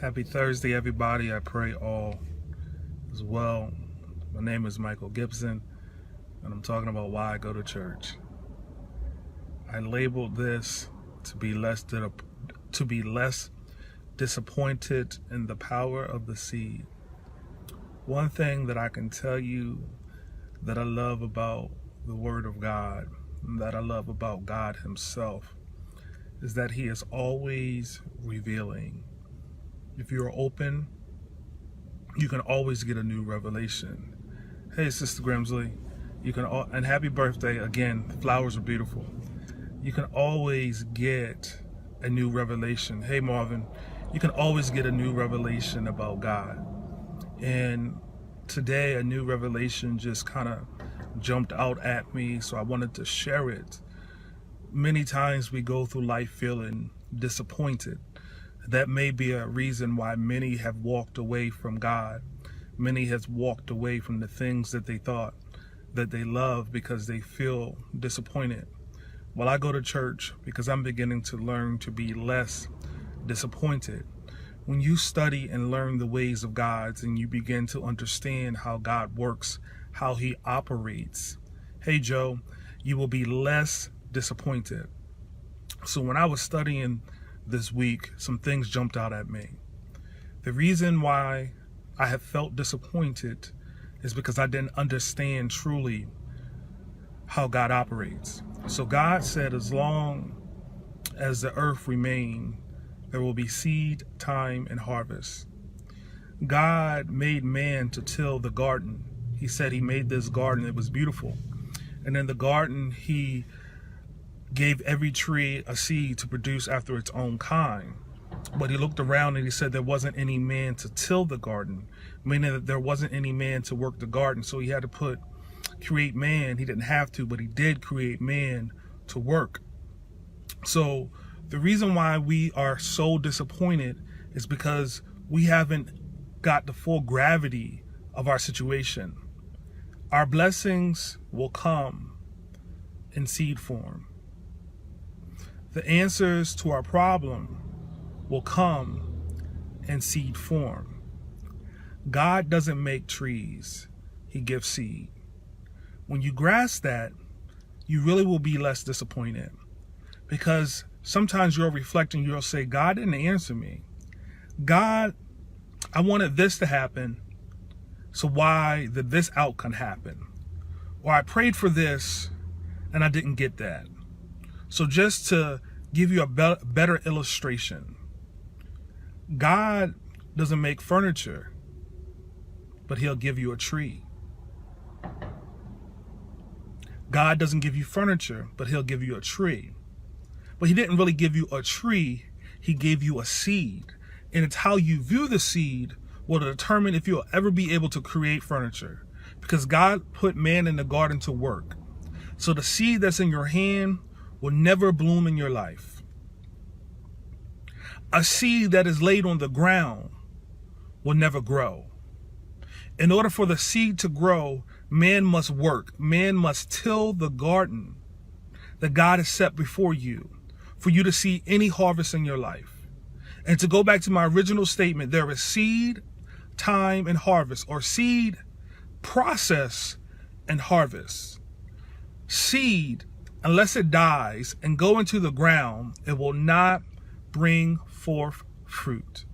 Happy Thursday, everybody. I pray all is well. My name is Michael Gibson, and I'm talking about why I go to church. I labeled this to be less disappointed in the power of the seed. One thing that I can tell you that I love about the Word of God, and that I love about God Himself, is that He is always revealing. If you're open, you can always get a new revelation. Hey, Sister Grimsley, and happy birthday again. The flowers are beautiful. You can always get a new revelation. Hey, Marvin, you can always get a new revelation about God. And today, a new revelation just kind of jumped out at me, so I wanted to share it. Many times we go through life feeling disappointed. That may be a reason why many have walked away from God. Many has walked away from the things that they thought that they love because they feel disappointed. Well, I go to church because I'm beginning to learn to be less disappointed. When you study and learn the ways of God and you begin to understand how God works, how He operates, hey Joe, you will be less disappointed. So when I was studying this week, some things jumped out at me. The reason why I have felt disappointed is because I didn't understand truly how God operates. So God said, as long as the earth remains, there will be seed, time, and harvest. God made man to till the garden. He said He made this garden. It was beautiful. And in the garden, He gave every tree a seed to produce after its own kind. But He looked around and He said there wasn't any man to till the garden, meaning that there wasn't any man to work the garden. So He had to create man. He didn't have to, but He did create man to work. So the reason why we are so disappointed is because we haven't got the full gravity of our situation. Our blessings will come in seed form. The answers to our problem will come in seed form. God doesn't make trees. He gives seed. When you grasp that, you really will be less disappointed, because sometimes you're reflecting, you'll say, God didn't answer me. God, I wanted this to happen, so why did this outcome happen? Or I prayed for this and I didn't get that. So just to give you a better illustration, God doesn't make furniture, but He'll give you a tree. God doesn't give you furniture, but He'll give you a tree. But He didn't really give you a tree. He gave you a seed. And it's how you view the seed will determine if you'll ever be able to create furniture. Because God put man in the garden to work. So the seed that's in your hand will never bloom in your life. A seed that is laid on the ground will never grow. In order for the seed to grow, man must work. Man must till the garden that God has set before you for you to see any harvest in your life. And to go back to my original statement, there is seed, time, and harvest, or seed, process, and harvest. Seed, unless it dies and go into the ground, it will not bring forth fruit.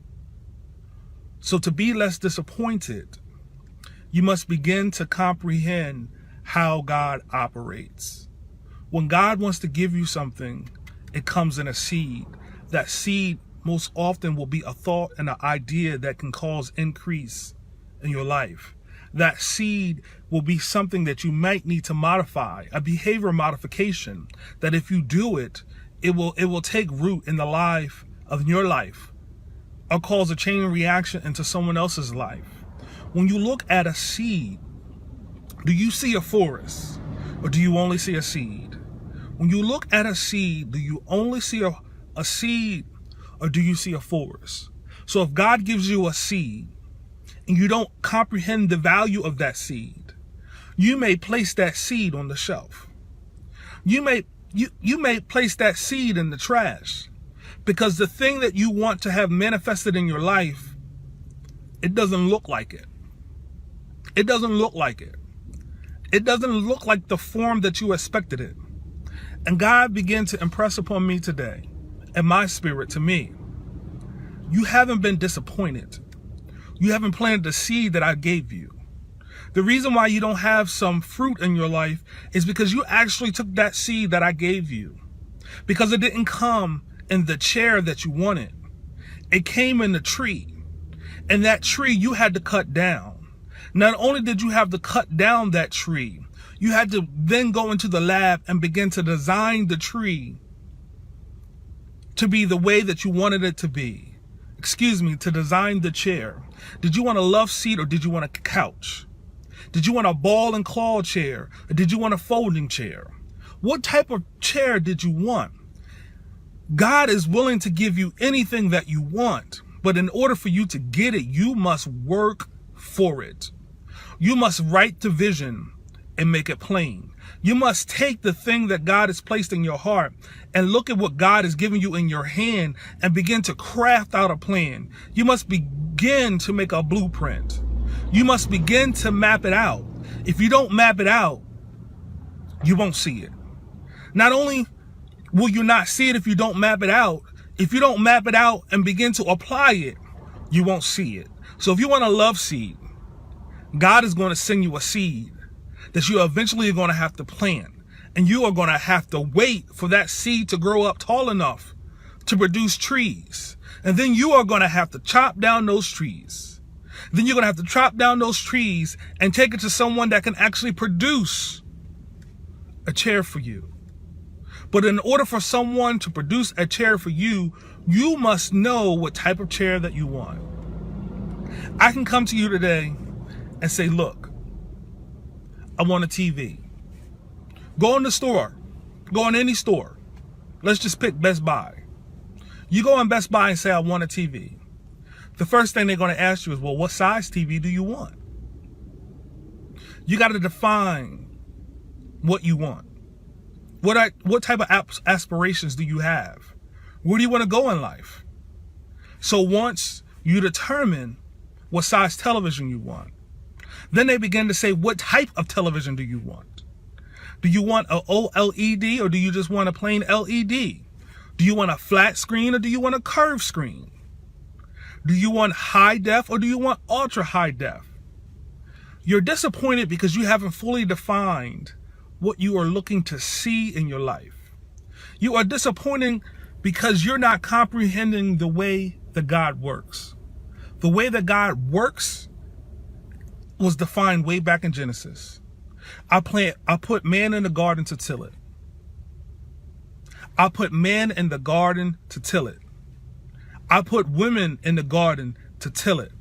So to be less disappointed, you must begin to comprehend how God operates. When God wants to give you something, it comes in a seed. That seed most often will be a thought and an idea that can cause increase in your life. That seed will be something that you might need to modify, a behavior modification, that if you do it, it will take root in the life of your life or cause a chain reaction into someone else's life. When you look at a seed, do you see a forest or do you only see a seed? When you look at a seed, do you only see a seed or do you see a forest? So if God gives you a seed and you don't comprehend the value of that seed, you may place that seed on the shelf. You may place that seed in the trash Because the thing that you want to have manifested in your life, it doesn't look like it. It doesn't look like it. It doesn't look like the form that you expected it. And God began to impress upon me today, and my spirit to me, you haven't been disappointed. You haven't planted the seed that I gave you. The reason why you don't have some fruit in your life is because you actually took that seed that I gave you. Because it didn't come in the chair that you wanted. It came in the tree. And that tree you had to cut down. Not only did you have to cut down that tree, you had to then go into the lab and begin to design the tree to be the way that you wanted it to be. To design the chair. Did you want a love seat or did you want a couch? Did you want a ball and claw chair or did you want a folding chair? What type of chair did you want? God is willing to give you anything that you want, but in order for you to get it, you must work for it. You must write the vision and make it plain. You must take the thing that God has placed in your heart and look at what God has given you in your hand and begin to craft out a plan. You must begin to make a blueprint. You must begin to map it out. If you don't map it out, you won't see it. Not only will you not see it if you don't map it out, if you don't map it out and begin to apply it, you won't see it. So if you want a love seed, God is going to send you a seed that you eventually are going to have to plant. And you are going to have to wait for that seed to grow up tall enough to produce trees. And then you are going to have to chop down those trees. Then you're going to have to chop down those trees and take it to someone that can actually produce a chair for you. But in order for someone to produce a chair for you, you must know what type of chair that you want. I can come to you today and say, look, I want a TV. Go in the store. Go in any store. Let's just pick Best Buy. You go in Best Buy and say, I want a TV. The first thing they're going to ask you is, well, what size TV do you want? You got to define what you want. What type of aspirations do you have? Where do you want to go in life? So once you determine what size television you want, then they begin to say, what type of television do you want? Do you want an OLED or do you just want a plain LED? Do you want a flat screen or do you want a curved screen? Do you want high def or do you want ultra high def? You're disappointed because you haven't fully defined what you are looking to see in your life. You are disappointed because you're not comprehending the way that God works. The way that God works was defined way back in Genesis. I put man in the garden to till it. I put man in the garden to till it. I put women in the garden to till it.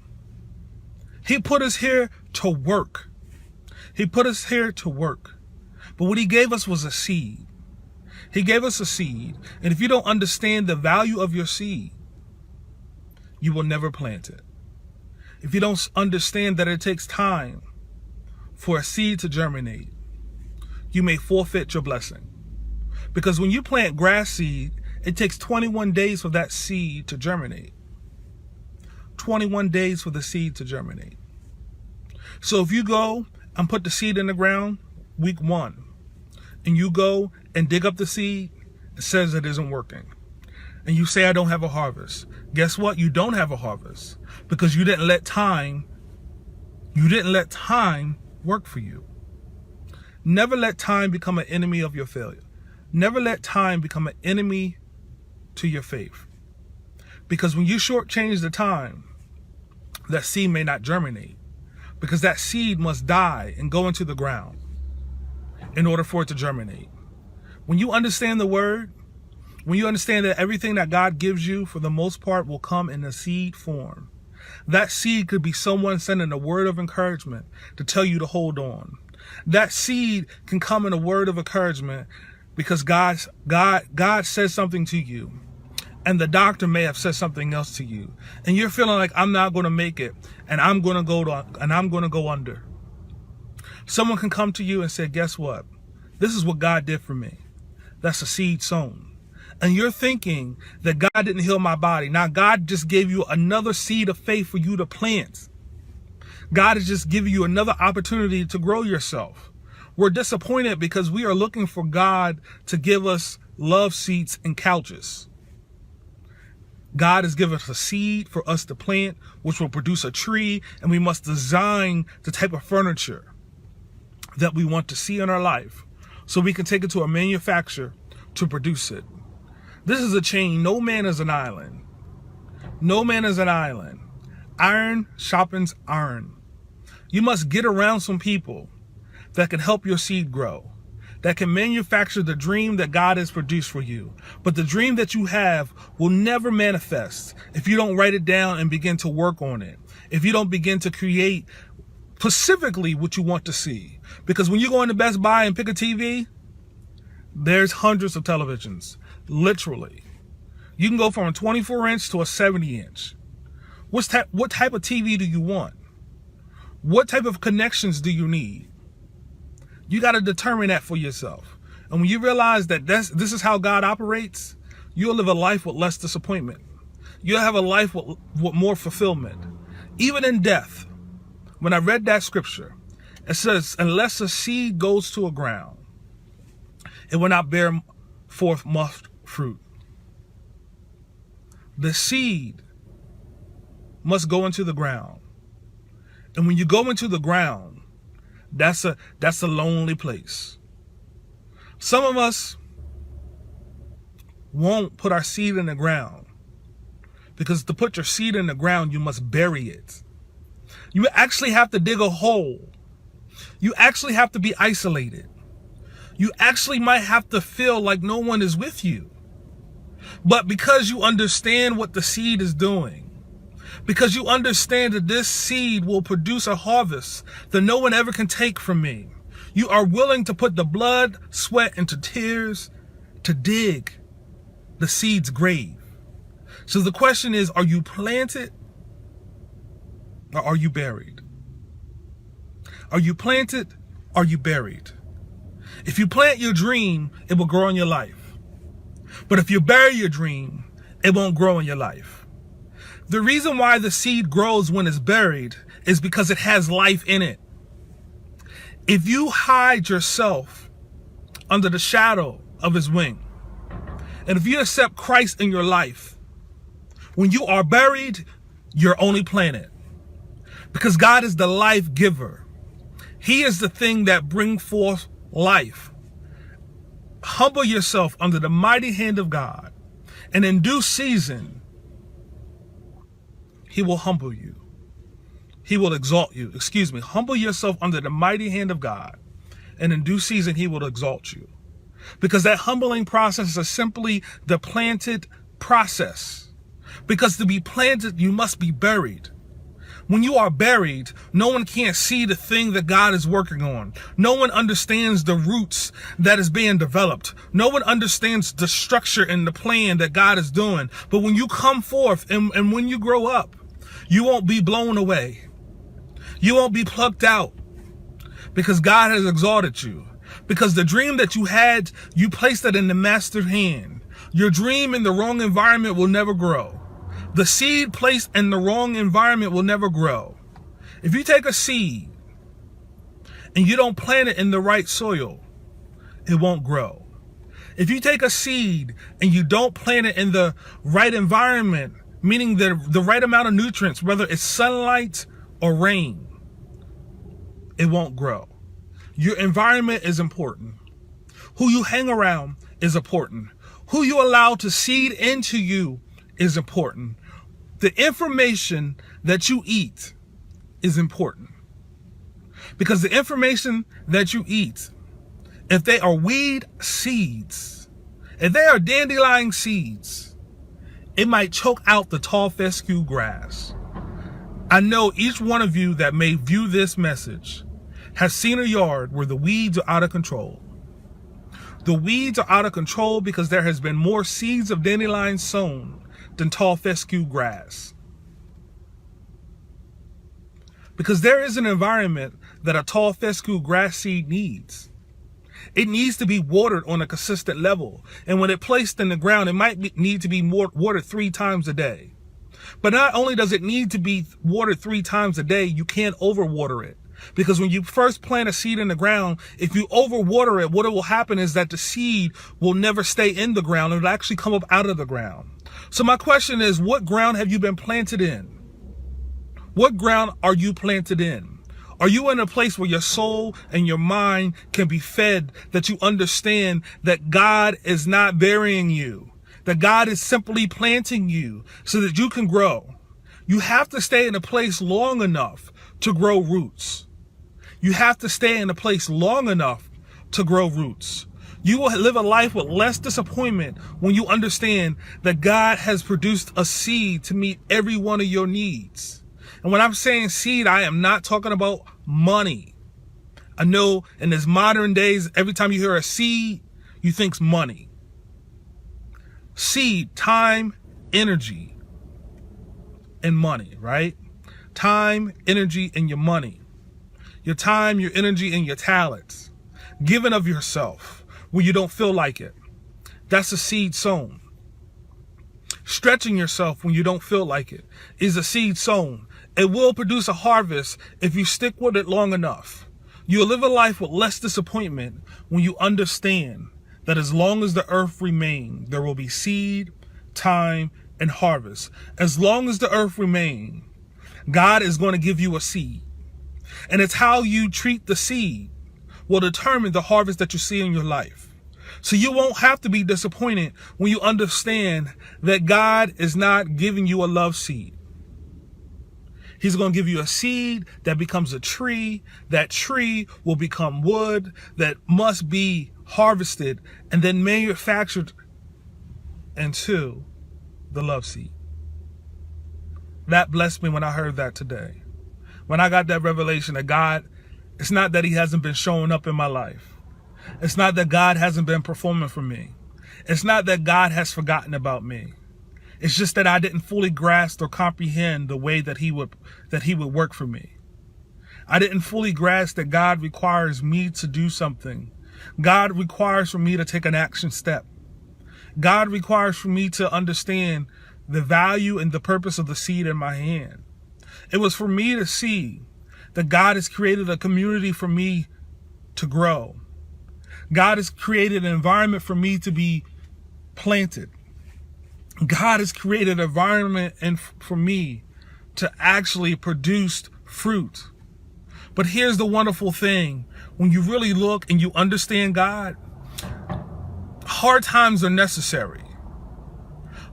He put us here to work. He put us here to work. But what he gave us was a seed. He gave us a seed. And if you don't understand the value of your seed, you will never plant it. If you don't understand that it takes time for a seed to germinate, you may forfeit your blessing. Because when you plant grass seed, it takes 21 days for that seed to germinate. 21 days for the seed to germinate. So if you go and put the seed in the ground week 1, and you go and dig up the seed, it says it isn't working. And you say, I don't have a harvest. Guess what? You don't have a harvest because you didn't let time work for you. Never let time become an enemy of your failure. Never let time become an enemy to your faith. Because when you shortchange the time, that seed may not germinate. Because that seed must die and go into the ground in order for it to germinate. When you understand the word, when you understand that everything that God gives you, for the most part, will come in a seed form. That seed could be someone sending a word of encouragement to tell you to hold on. That seed can come in a word of encouragement because God says something to you. And the doctor may have said something else to you. And you're feeling like, I'm not going to make it. And I'm going to go under. Someone can come to you and say, guess what? This is what God did for me. That's a seed sown. and you're thinking that God didn't heal my body. Now God just gave you another seed of faith for you to plant. God is just giving you another opportunity to grow yourself. We're disappointed because we are looking for God to give us love seats and couches. God has given us a seed for us to plant, which will produce a tree, and we must design the type of furniture that we want to see in our life so we can take it to a manufacturer to produce it. This is a chain. No man is an island. No man is an island. Iron sharpens iron. You must get around some people that can help your seed grow, that can manufacture the dream that God has produced for you. But the dream that you have will never manifest if you don't write it down and begin to work on it. If you don't begin to create specifically what you want to see. Because when you go into Best Buy and pick a TV, there's hundreds of televisions. Literally. You can go from a 24-inch to a 70-inch. What type of TV do you want? What type of connections do you need? You got to determine that for yourself. And when you realize that this is how God operates, you'll live a life with less disappointment. You'll have a life with more fulfillment. Even in death, when I read that scripture, it says, unless a seed goes to a ground, it will not bear forth much fruit. The seed must go into the ground. And when you go into the ground, that's a lonely place. Some of us won't put our seed in the ground because to put your seed in the ground, you must bury it. You actually have to dig a hole. You actually have to be isolated. You actually might have to feel like no one is with you. But because you understand what the seed is doing, because you understand that this seed will produce a harvest that no one ever can take from me, you are willing to put the blood, sweat, and tears to dig the seed's grave. So the question is, are you planted or are you buried? Are you planted? Or are you buried? If you plant your dream, it will grow in your life. But if you bury your dream, it won't grow in your life. The reason why the seed grows when it's buried is because it has life in it. If you hide yourself under the shadow of his wing, and if you accept Christ in your life, when you are buried, you're only planted. Because God is the life giver. He is the thing that brings forth life. Humble yourself under the mighty hand of God, and in due season, he will humble you. He will exalt you. Humble yourself under the mighty hand of God, and in due season, he will exalt you. Because that humbling process is simply the planted process. Because to be planted, you must be buried. When you are buried, no one can't see the thing that God is working on. No one understands the roots that is being developed. No one understands the structure and the plan that God is doing. But when you come forth and when you grow up, you won't be blown away. You won't be plucked out because God has exalted you. Because the dream that you had, you placed it in the master's hand. Your dream in the wrong environment will never grow. The seed placed in the wrong environment will never grow. If you take a seed and you don't plant it in the right soil, it won't grow. If you take a seed and you don't plant it in the right environment, meaning the right amount of nutrients, whether it's sunlight or rain, it won't grow. Your environment is important. Who you hang around is important. Who you allow to seed into you is important. The information that you eat is important. Because the information that you eat, if they are weed seeds, if they are dandelion seeds, it might choke out the tall fescue grass. I know each one of you that may view this message has seen a yard where the weeds are out of control. The weeds are out of control because there has been more seeds of dandelion sown than tall fescue grass. Because there is an environment that a tall fescue grass seed needs. It needs to be watered on a consistent level. And when it's placed in the ground, it might need to be watered 3 times a day. But not only does it need to be watered 3 times a day, you can't overwater it. Because when you first plant a seed in the ground, if you overwater it, what will happen is that the seed will never stay in the ground. It'll actually come up out of the ground. So my question is, what ground have you been planted in? What ground are you planted in? Are you in a place where your soul and your mind can be fed, that you understand that God is not burying you, that God is simply planting you so that you can grow? You have to stay in a place long enough to grow roots. You have to stay in a place long enough to grow roots. You will live a life with less disappointment when you understand that God has produced a seed to meet every one of your needs. And when I'm saying seed, I am not talking about money. I know in this modern days, every time you hear a seed, you think money. Seed, time, energy, and money, right? Time, energy, and your money. Your time, your energy, and your talents. Giving of yourself when you don't feel like it. That's a seed sown. Stretching yourself when you don't feel like it is a seed sown. It will produce a harvest if you stick with it long enough. You'll live a life with less disappointment when you understand that as long as the earth remains, there will be seed, time, and harvest. As long as the earth remains, God is going to give you a seed. And it's how you treat the seed will determine the harvest that you see in your life. So you won't have to be disappointed when you understand that God is not giving you a love seed. He's going to give you a seed that becomes a tree. That tree will become wood that must be harvested and then manufactured into the love seed. That blessed me when I heard that today. When I got that revelation that God, it's not that he hasn't been showing up in my life. It's not that God hasn't been performing for me. It's not that God has forgotten about me. It's just that I didn't fully grasp or comprehend the way that he would work for me. I didn't fully grasp that God requires me to do something. God requires for me to take an action step. God requires for me to understand the value and the purpose of the seed in my hand. It was for me to see that God has created a community for me to grow. God has created an environment for me to be planted. God has created an environment for me to actually produce fruit. But here's the wonderful thing. When you really look and you understand God, hard times are necessary.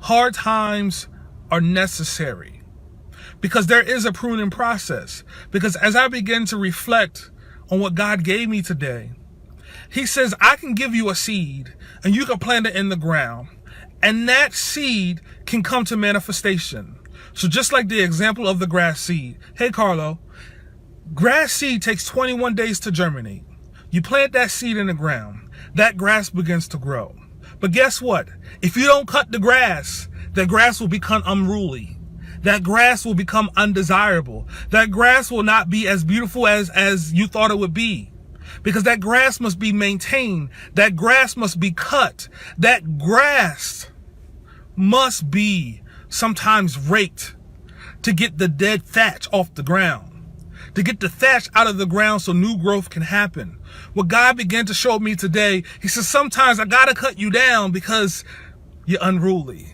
Hard times are necessary. Because there is a pruning process. Because as I begin to reflect on what God gave me today, he says, I can give you a seed and you can plant it in the ground. And that seed can come to manifestation. So just like the example of the grass seed. Hey, Carlo, grass seed takes 21 days to germinate. You plant that seed in the ground. That grass begins to grow. But guess what? If you don't cut the grass will become unruly. That grass will become undesirable. That grass will not be as beautiful as you thought it would be. Because that grass must be maintained. That grass must be cut. That grass must be sometimes raked to get the dead thatch off the ground. To get the thatch out of the ground so new growth can happen. What God began to show me today, he says, sometimes I gotta cut you down because you're unruly.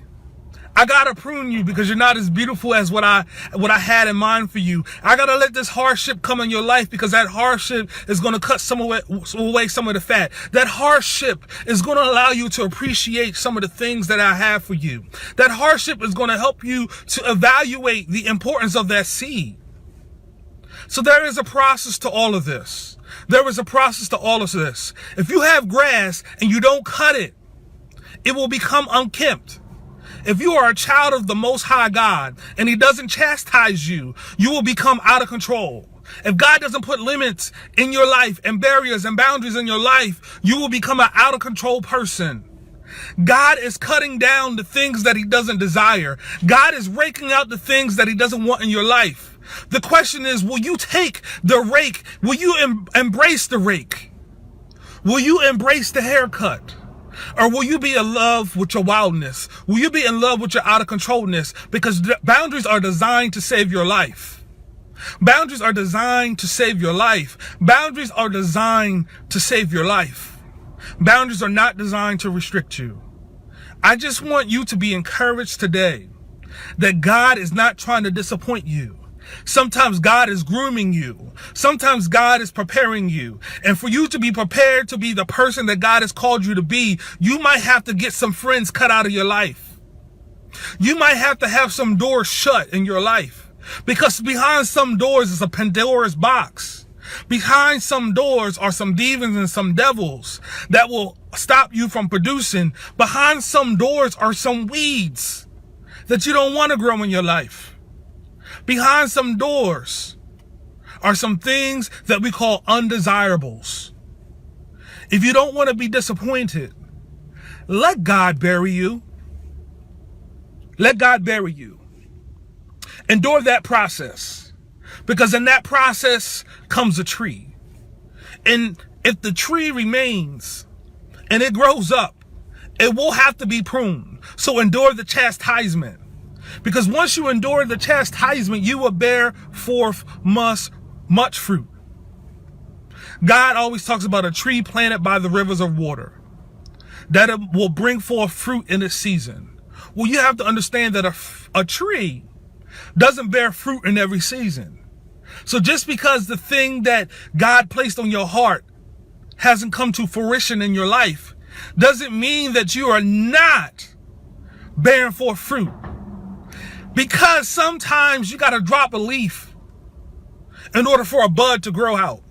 I gotta prune you because you're not as beautiful as what I had in mind for you. I gotta let this hardship come in your life because that hardship is gonna cut away some of the fat. That hardship is gonna allow you to appreciate some of the things that I have for you. That hardship is gonna help you to evaluate the importance of that seed. So there is a process to all of this. There is a process to all of this. If you have grass and you don't cut it, it will become unkempt. If you are a child of the Most High God and he doesn't chastise you, you will become out of control. If God doesn't put limits in your life and barriers and boundaries in your life, you will become an out of control person. God is cutting down the things that he doesn't desire. God is raking out the things that he doesn't want in your life. The question is, will you take the rake? Will you embrace the rake? Will you embrace the haircut? Or will you be in love with your wildness? Will you be in love with your out of controlness? Because boundaries are designed to save your life. Boundaries are designed to save your life. Boundaries are designed to save your life. Boundaries are not designed to restrict you. I just want you to be encouraged today that God is not trying to disappoint you. Sometimes God is grooming you. Sometimes God is preparing you. And for you to be prepared to be the person that God has called you to be, you might have to get some friends cut out of your life. You might have to have some doors shut in your life. Because behind some doors is a Pandora's box. Behind some doors are some demons and some devils that will stop you from producing. Behind some doors are some weeds that you don't want to grow in your life. Behind some doors are some things that we call undesirables. If you don't want to be disappointed, let God bury you. Let God bury you. Endure that process, because in that process comes a tree. And if the tree remains and it grows up, it will have to be pruned. So endure the chastisement. Because once you endure the chastisement, you will bear forth much fruit. God always talks about a tree planted by the rivers of water, that it will bring forth fruit in its season. Well, you have to understand that a tree doesn't bear fruit in every season. So just because the thing that God placed on your heart hasn't come to fruition in your life, doesn't mean that you are not bearing forth fruit. Because sometimes you got to drop a leaf in order for a bud to grow out.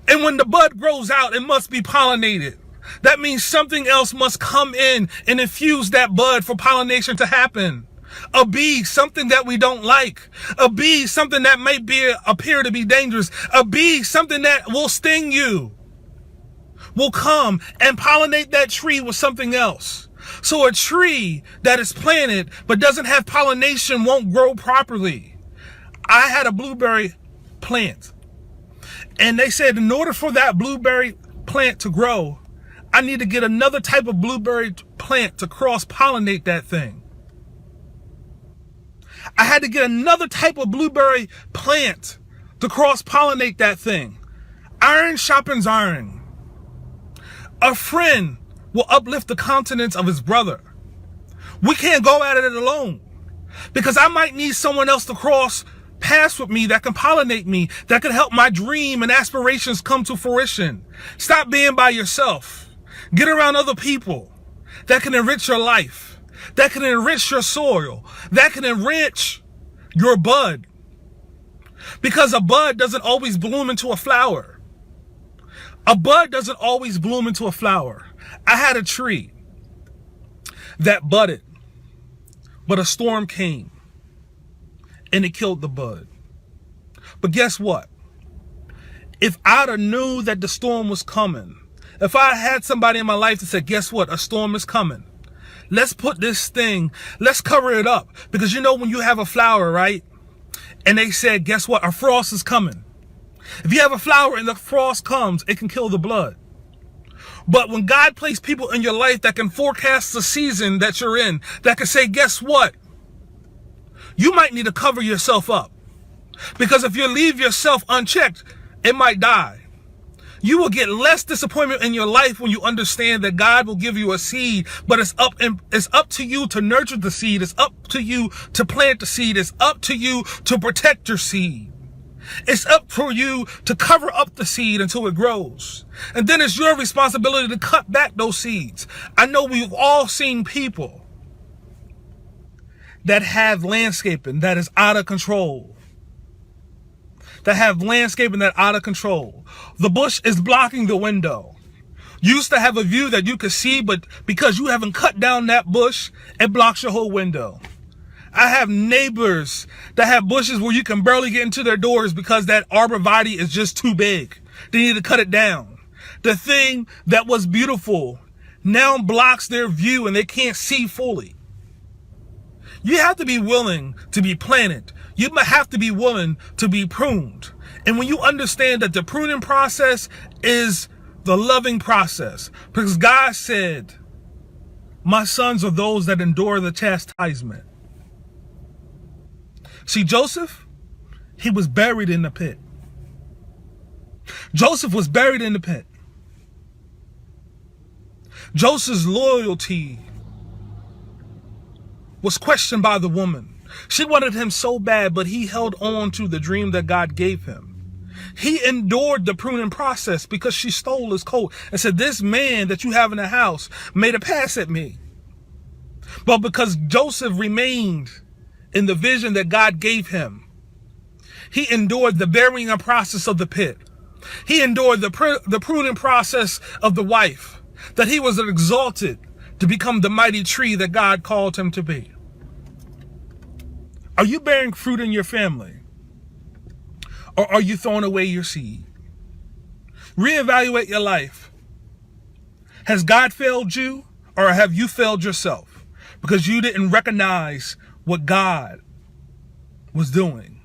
And when the bud grows out, it must be pollinated. That means something else must come in and infuse that bud for pollination to happen. A bee, something that we don't like. A bee, something that may appear to be dangerous. A bee, something that will sting you, will come and pollinate that tree with something else. So a tree that is planted but doesn't have pollination won't grow properly. I had a blueberry plant, and they said in order for that blueberry plant to grow, I need to get another type of blueberry plant to cross-pollinate that thing. I had to get another type of blueberry plant to cross-pollinate that thing. Iron sharpens iron. A friend will uplift the countenance of his brother. We can't go at it alone, because I might need someone else to cross paths with me that can pollinate me, that can help my dream and aspirations come to fruition. Stop being by yourself. Get around other people that can enrich your life, that can enrich your soil, that can enrich your bud. Because a bud doesn't always bloom into a flower. A bud doesn't always bloom into a flower. I had a tree that budded, but a storm came and it killed the bud. But guess what? If I'd have knew that the storm was coming, if I had somebody in my life that said, guess what? A storm is coming. Let's put this thing, let's cover it up. Because you know when you have a flower, right? And they said, guess what? A frost is coming. If you have a flower and the frost comes, it can kill the blood. But when God placed people in your life that can forecast the season that you're in, that can say, guess what? You might need to cover yourself up. Because if you leave yourself unchecked, it might die. You will get less disappointment in your life when you understand that God will give you a seed, but it's up to you to nurture the seed. It's up to you to plant the seed. It's up to you to protect your seed. It's up for you to cover up the seed until it grows. And then it's your responsibility to cut back those seeds. I know we've all seen people that have landscaping that is out of control. That have landscaping that out of control. The bush is blocking the window. You used to have a view that you could see, but because you haven't cut down that bush, it blocks your whole window. I have neighbors that have bushes where you can barely get into their doors because that arborvitae is just too big. They need to cut it down. The thing that was beautiful now blocks their view and they can't see fully. You have to be willing to be planted. You have to be willing to be pruned. And when you understand that the pruning process is The loving process. Because God said, my sons are those that endure the chastisement. See, Joseph, he was buried in the pit. Joseph was buried in the pit. Joseph's loyalty was questioned by the woman. She wanted him so bad, but he held on to the dream that God gave him. He endured the pruning process because she stole his coat and said, this man that you have in the house made a pass at me. But because Joseph remained in the vision that God gave him, he endured the burying process of the pit. He endured the pruning process of the wife, that he was exalted to become the mighty tree that God called him to be. Are you bearing fruit in your family? Or are you throwing away your seed? Reevaluate your life. Has God failed you, or have you failed yourself because you didn't recognize what God was doing?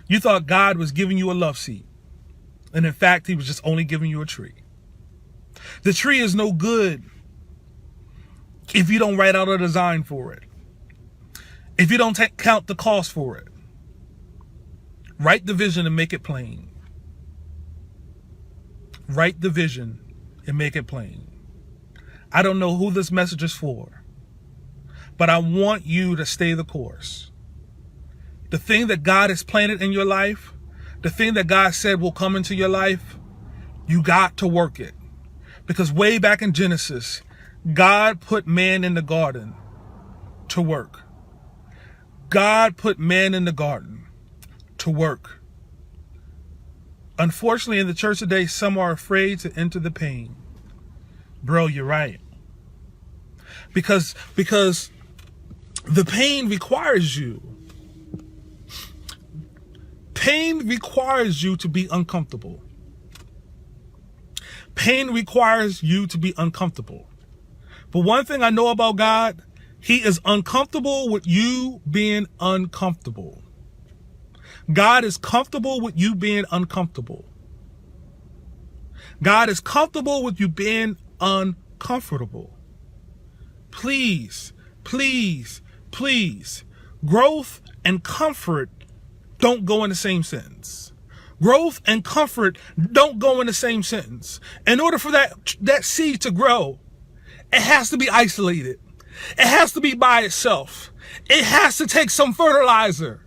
You thought God was giving you a love seat, and in fact, he was just only giving you a tree. The tree is no good if you don't write out a design for it, if you don't count the cost for it. Write the vision and make it plain. Write the vision and make it plain. I don't know who this message is for, but I want you to stay the course. The thing that God has planted in your life, the thing that God said will come into your life, you got to work it. Because way back in Genesis, God put man in the garden to work. God put man in the garden to work. Unfortunately, in the church today, some are afraid to enter the pain. Bro, you're right. Because the pain requires you. Pain requires you to be uncomfortable. Pain requires you to be uncomfortable. But one thing I know about God, he is uncomfortable with you being uncomfortable. God is comfortable with you being uncomfortable. God is comfortable with you being uncomfortable. Please, please, please. Growth and comfort don't go in the same sentence. Growth and comfort don't go in the same sentence. In order for that seed to grow, it has to be isolated. It has to be by itself. It has to take some fertilizer.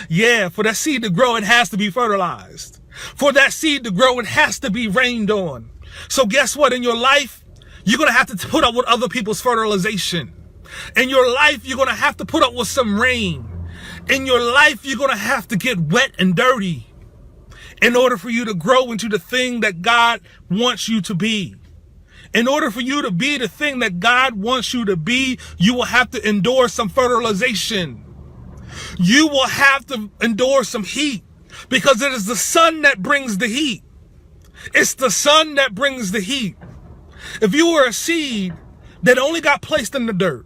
Yeah, for that seed to grow, it has to be fertilized. For that seed to grow, it has to be rained on. So guess what? In your life, you're going to have to put up with other people's fertilization. In your life, you're going to have to put up with some rain. In your life, you're going to have to get wet and dirty in order for you to grow into the thing that God wants you to be. In order for you to be the thing that God wants you to be, you will have to endure some fertilization. You will have to endure some heat, because it is the sun that brings the heat. It's the sun that brings the heat. If you were a seed that only got placed in the dirt,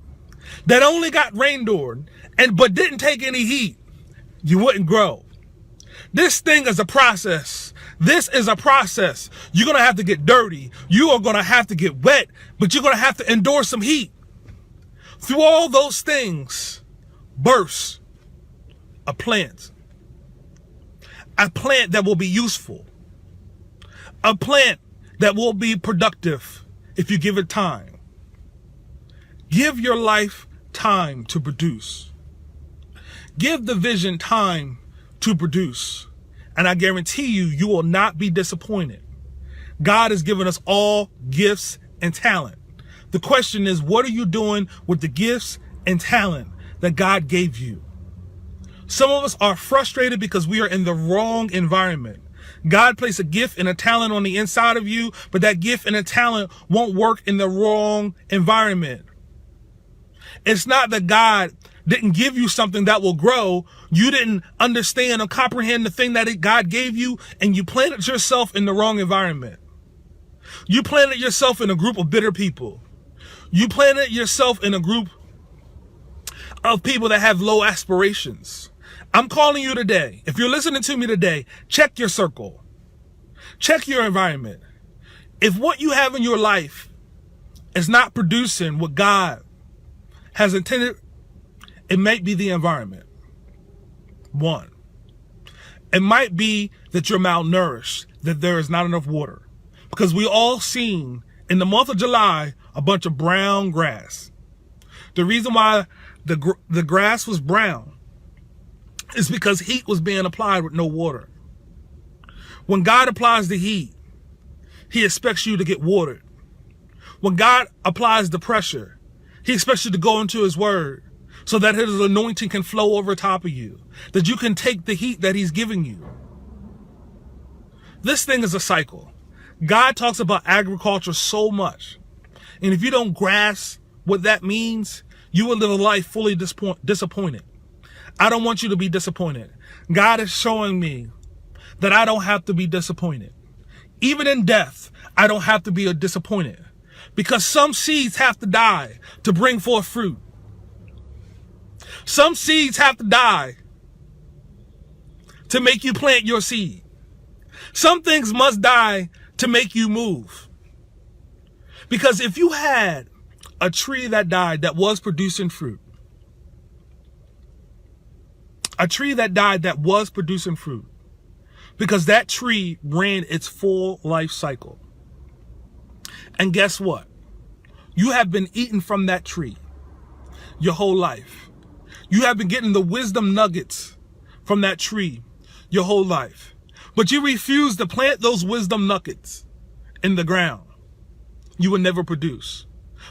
that only got rained on, but didn't take any heat, you wouldn't grow. This thing is a process. This is a process. You're going to have to get dirty. You are going to have to get wet, but you're going to have to endure some heat. Through all those things, bursts a plant that will be useful, a plant that will be productive if you give it time. Give your life time to produce. Give the vision time to produce. And I guarantee you, you will not be disappointed. God has given us all gifts and talent. The question is, what are you doing with the gifts and talent that God gave you? Some of us are frustrated because we are in the wrong environment. God placed a gift and a talent on the inside of you, but that gift and a talent won't work in the wrong environment. It's not that God didn't give you something that will grow. You didn't understand or comprehend the thing that God gave you, and you planted yourself in the wrong environment. You planted yourself in a group of bitter people. You planted yourself in a group of people that have low aspirations. I'm calling you today. If you're listening to me today, check your circle. Check your environment. If what you have in your life is not producing what God has intended, it might be the environment. One, it might be that you're malnourished, that there is not enough water. Because we all seen in the month of July a bunch of brown grass. The reason why the grass was brown is because heat was being applied with no water. When God applies the heat, he expects you to get watered. When God applies the pressure, he expects you to go into his word so that his anointing can flow over top of you, that you can take the heat that he's giving you. This thing is a cycle. God talks about agriculture so much. And if you don't grasp what that means, you will live a life fully disappointed. I don't want you to be disappointed. God is showing me that I don't have to be disappointed. Even in death, I don't have to be disappointed. Because some seeds have to die to bring forth fruit. Some seeds have to die to make you plant your seed. Some things must die to make you move. Because if you had a tree that died that was producing fruit, a tree that died that was producing fruit, because that tree ran its full life cycle. And guess what? You have been eating from that tree your whole life. You have been getting the wisdom nuggets from that tree your whole life. But you refuse to plant those wisdom nuggets in the ground. You will never produce.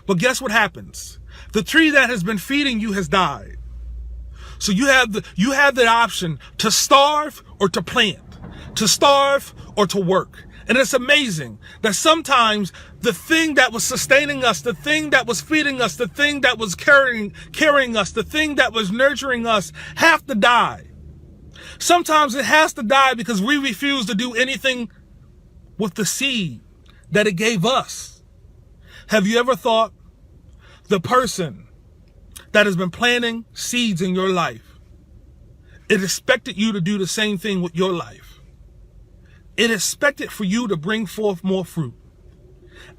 But guess what happens? The tree that has been feeding you has died. So you have the option to starve or to plant, to starve or to work. And it's amazing that sometimes the thing that was sustaining us, the thing that was feeding us, the thing that was carrying us, the thing that was nurturing us have to die. Sometimes it has to die because we refuse to do anything with the seed that it gave us. Have you ever thought the person that has been planting seeds in your life, it expected you to do the same thing with your life? It expected for you to bring forth more fruit.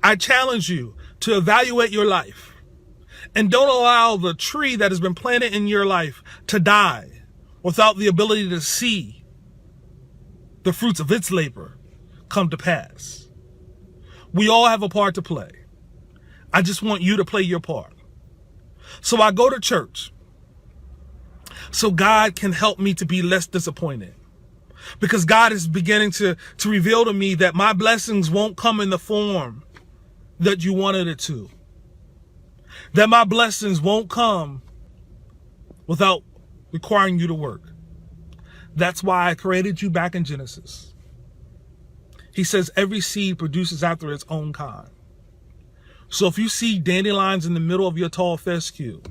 I challenge you to evaluate your life and don't allow the tree that has been planted in your life to die without the ability to see the fruits of its labor come to pass. We all have a part to play. I just want you to play your part. So I go to church so God can help me to be less disappointed. Because God is beginning to reveal to me that my blessings won't come in the form that you wanted it to. That my blessings won't come without requiring you to work. That's why I created you back in Genesis. He says every seed produces after its own kind. So if you see dandelions in the middle of your tall fescue,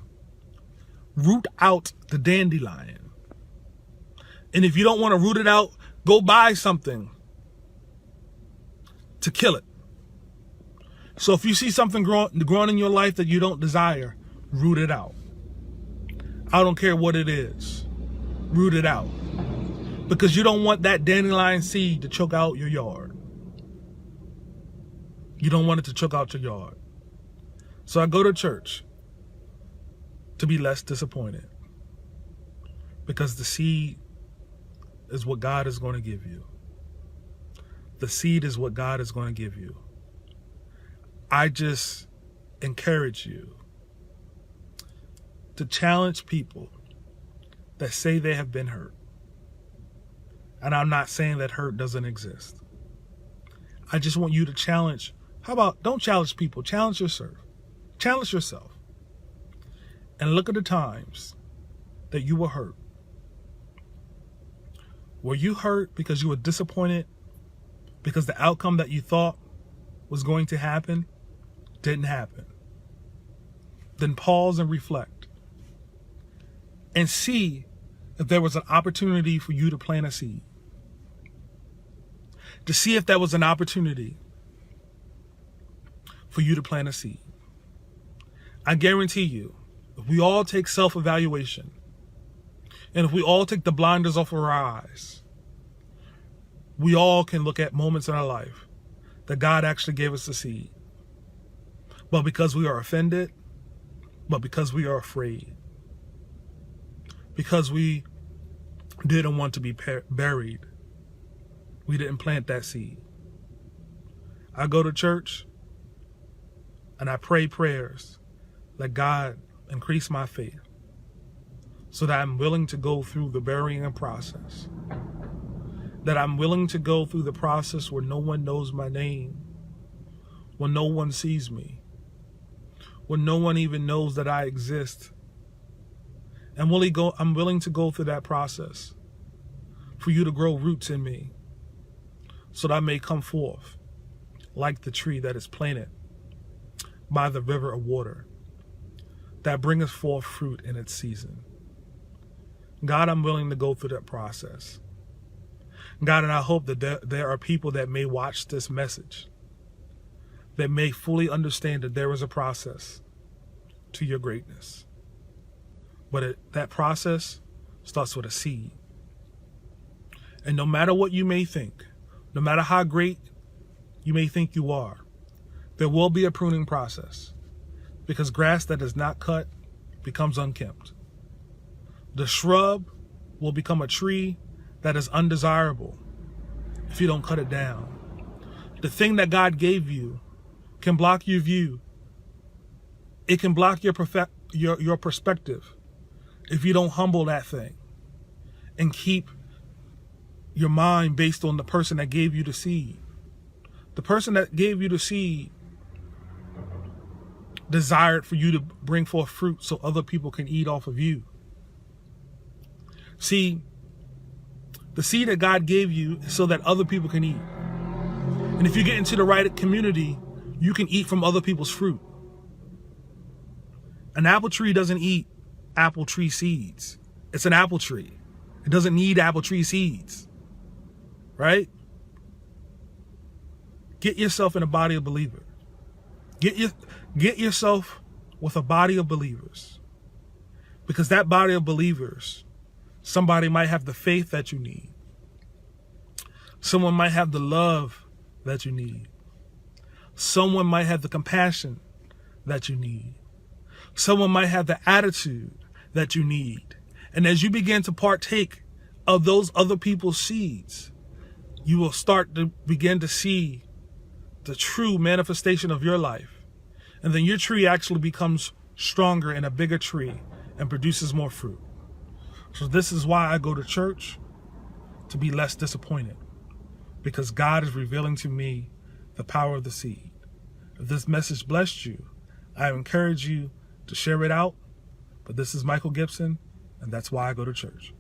root out the dandelion. And if you don't want to root it out, go buy something to kill it. So if you see something growing in your life that you don't desire, root it out. I don't care what it is. Root it out. Because you don't want that dandelion seed to choke out your yard. You don't want it to choke out your yard. So I go to church to be less disappointed. Because the seed is what God is going to give you. The seed is what God is going to give you. I just encourage you to challenge people that say they have been hurt. And I'm not saying that hurt doesn't exist. I just want you to challenge. How about don't challenge people, challenge yourself. Challenge yourself. And look at the times that you were hurt. Were you hurt because you were disappointed because the outcome that you thought was going to happen didn't happen? Then pause and reflect and see if there was an opportunity for you to plant a seed. To see if there was an opportunity for you to plant a seed. I guarantee you, if we all take self-evaluation, and if we all take the blinders off our eyes, we all can look at moments in our life that God actually gave us the seed. But because we are offended, but because we are afraid, because we didn't want to be buried, we didn't plant that seed. I go to church and I pray prayers that God increase my faith so that I'm willing to go through the burying process, that I'm willing to go through the process where no one knows my name, when no one sees me, when no one even knows that I exist. I'm willing to go through that process for you to grow roots in me so that I may come forth like the tree that is planted by the river of water that bringeth forth fruit in its season. God, I'm willing to go through that process. God, and I hope that there are people that may watch this message that may fully understand that there is a process to your greatness. But that process starts with a seed. And no matter what you may think, no matter how great you may think you are, there will be a pruning process, because grass that is not cut becomes unkempt. The shrub will become a tree that is undesirable if you don't cut it down. The thing that God gave you can block your view. It can block your perspective if you don't humble that thing and keep your mind based on the person that gave you the seed. The person that gave you the seed desired for you to bring forth fruit so other people can eat off of you. See, the seed that God gave you is so that other people can eat. And if you get into the right community, you can eat from other people's fruit. An apple tree doesn't eat apple tree seeds. It's an apple tree. It doesn't need apple tree seeds. Right? Get yourself in a body of believers. Get yourself with a body of believers. Because that body of believers, somebody might have the faith that you need. Someone might have the love that you need. Someone might have the compassion that you need. Someone might have the attitude that you need. And as you begin to partake of those other people's seeds, you will start to begin to see the true manifestation of your life. And then your tree actually becomes stronger and a bigger tree and produces more fruit. So this is why I go to church, to be less disappointed, because God is revealing to me the power of the seed. If this message blessed you, I encourage you to share it out. But this is Michael Gibson, and that's why I go to church.